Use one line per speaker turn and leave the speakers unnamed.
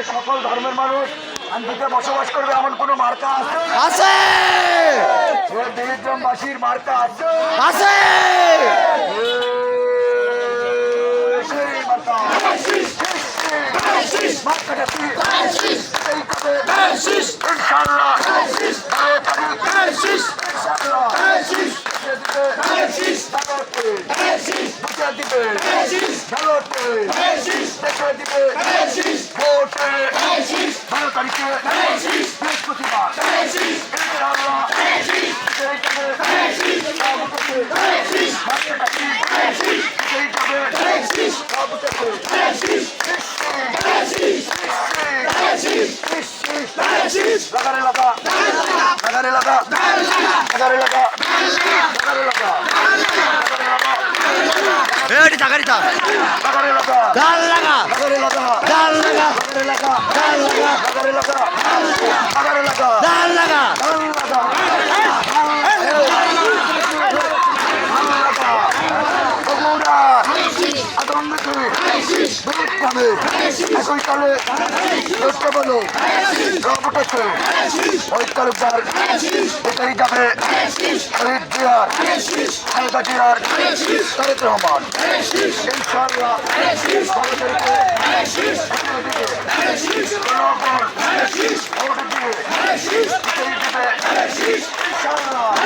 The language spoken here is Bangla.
সকল ধর্মের মানুষ শান্তিতে বসবাস করবে এমন কোনো মার্কা
আছে
বীরগ্রামবাসীর মার্কা আছে
আছে
সেই মার্কা মার্কাটা কি ইনশাআল্লাহ
এটি চাকারিটা গাল লাগা গাল লাগা গাল লাগা
একই কালে লক্ষ্য বলো রবটেছে ওই তালুকদার বেকারি যাবে শহীদ জিয়ার খালেদা জিয়ার তারেক রহমান ইনশাআল্লাহ জনগণ ভোট দিয়ে ইনশাআল্লাহ